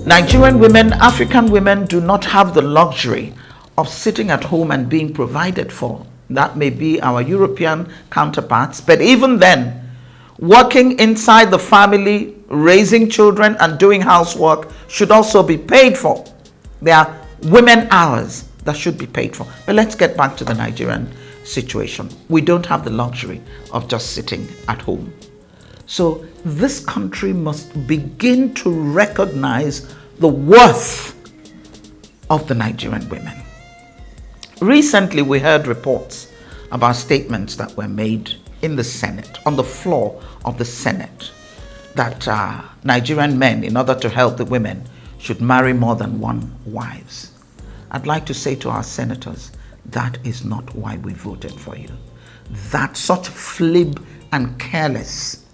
Nigerian women, African women do not have the luxury of sitting at home and being provided for. That may be our European counterparts, but even then, working inside the family, raising children and doing housework should also be paid for. There are women hours that should be paid for. But let's get back to the Nigerian situation. We don't have the luxury of just sitting at home. So this country must begin to recognize the worth of the Nigerian women. Recently, we heard reports about statements that were made in the Senate, on the floor of the Senate, that Nigerian men, in order to help the women, should marry more than one wives. I'd like to say to our senators, that is not why we voted for you. That such flib and careless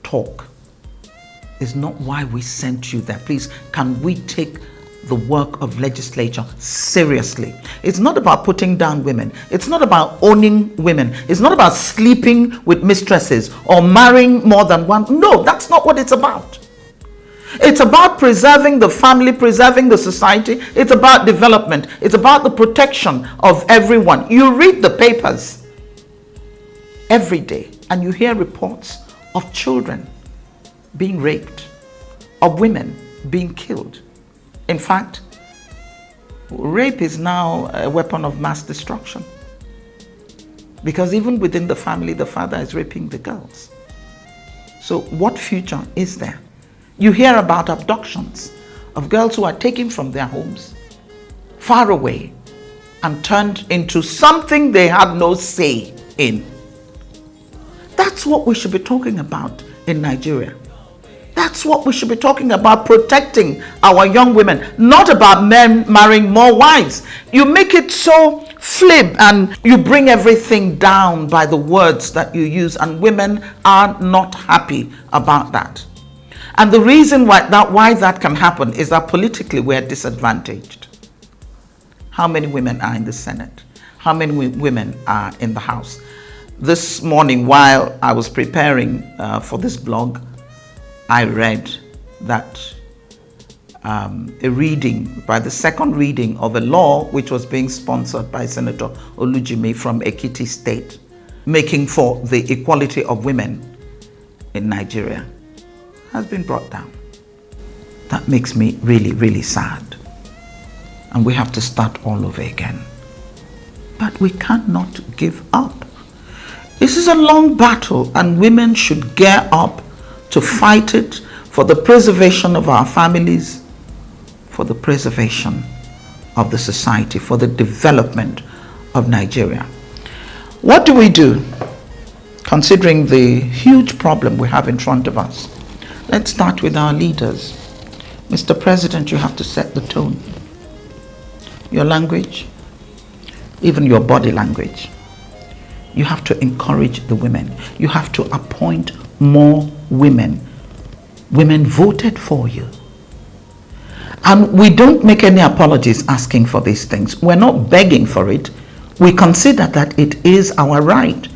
talk is not why we sent you there. Please, can we take the work of legislature seriously? It's not about putting down women. It's not about owning women. It's not about sleeping with mistresses or marrying more than one. No, that's not what it's about. It's about preserving the family, preserving the society. It's about development. It's about the protection of everyone. You read the papers every day and you hear reports of children being raped, of women being killed. In fact, rape is now a weapon of mass destruction, because even within the family, the father is raping the girls. So what future is there? You hear about abductions of girls who are taken from their homes, far away, and turned into something they had no say in. That's what we should be talking about in Nigeria. That's what we should be talking about, protecting our young women, not about men marrying more wives. You make it so flip and you bring everything down by the words that you use, and women are not happy about that. And the reason why that can happen is that politically we're disadvantaged. How many women are in the Senate? How many women are in the House? This morning, while I was preparing for this blog, I read that the second reading of a law which was being sponsored by Senator Olujimi from Ekiti State, making for the equality of women in Nigeria, has been brought down. That makes me really, really sad. And we have to start all over again. But we cannot give up. This is a long battle, and women should gear up to fight it for the preservation of our families, for the preservation of the society, for the development of Nigeria. What do we do, considering the huge problem we have in front of us? Let's start with our leaders. Mr. President, you have to set the tone. Your language, even your body language. You have to encourage the women. You have to appoint more women. Women voted for you. And we don't make any apologies asking for these things. We're not begging for it. We consider that it is our right.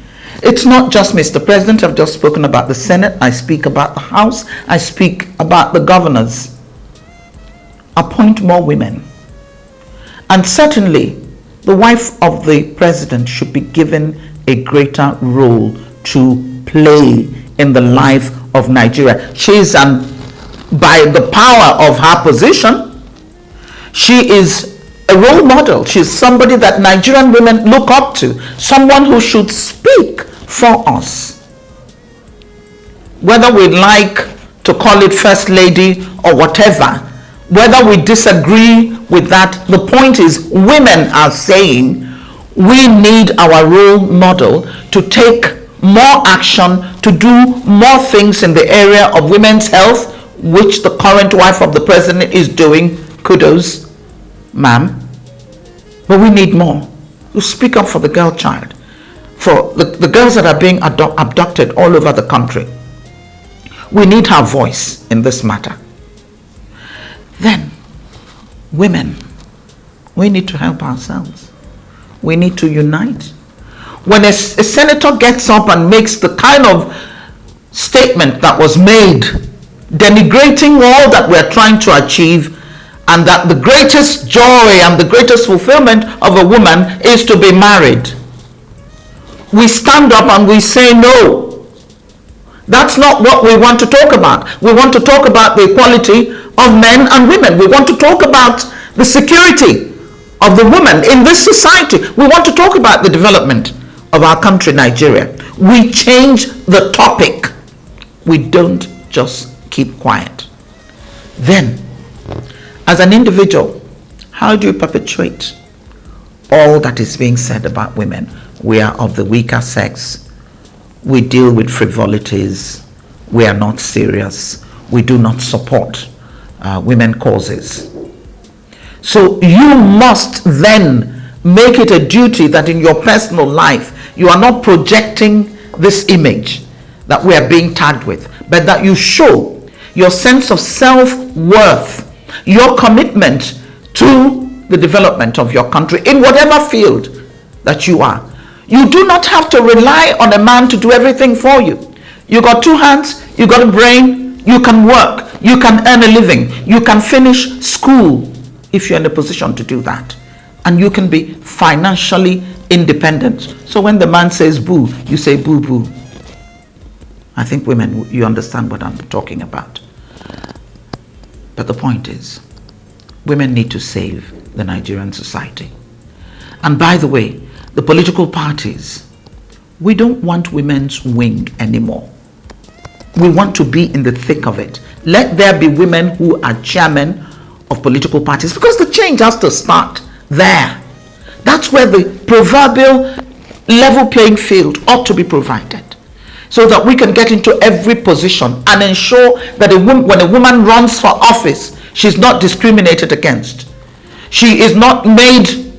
It's not just Mr. President. I've just spoken about the Senate. I speak about the House. I speak about the governors. Appoint more women. And certainly, the wife of the president should be given a greater role to play in the life of Nigeria. She is, by the power of her position, she is a role model. She's somebody that Nigerian women look up to, someone who should speak for us. Whether we like to call it First Lady or whatever, whether we disagree with that, the point is women are saying we need our role model to take more action, to do more things in the area of women's health, which the current wife of the president is doing. Kudos, ma'am. But we need more. You speak up for the girl child, for the girls that are being abducted all over the country. We need her voice in this matter. Then, women, we need to help ourselves. We need to unite. When a senator gets up and makes the kind of statement that was made denigrating all that we're trying to achieve, and that the greatest joy and the greatest fulfillment of a woman is to be married. We stand up and we say no. That's not what we want to talk about. We want to talk about the equality of men and women. We want to talk about the security of the woman in this society. We want to talk about the development of our country, Nigeria. We change the topic. We don't just keep quiet. Then, as an individual, how do you perpetuate all that is being said about women? We are of the weaker sex. We deal with frivolities. We are not serious. We do not support women causes. So you must then make it a duty that in your personal life, you are not projecting this image that we are being tagged with, but that you show your sense of self-worth, your commitment to the development of your country in whatever field that you are. You do not have to rely on a man to do everything for you. You got two hands, you got a brain, you can work, you can earn a living, you can finish school if you're in a position to do that. And you can be financially independent. So when the man says boo, you say boo boo. I think women, you understand what I'm talking about. But the point is, women need to save the Nigerian society. And by the way, the political parties, we don't want women's wing anymore. We want to be in the thick of it. Let there be women who are chairmen of political parties, because the change has to start there. That's where the proverbial level playing field ought to be provided, so that we can get into every position and ensure that when a woman runs for office, she's not discriminated against. She is not made,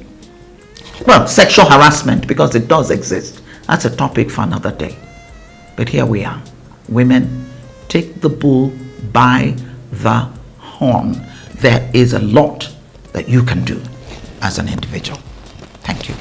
well, sexual harassment, because it does exist. That's a topic for another day. But here we are. Women, take the bull by the horn. There is a lot that you can do as an individual. Thank you.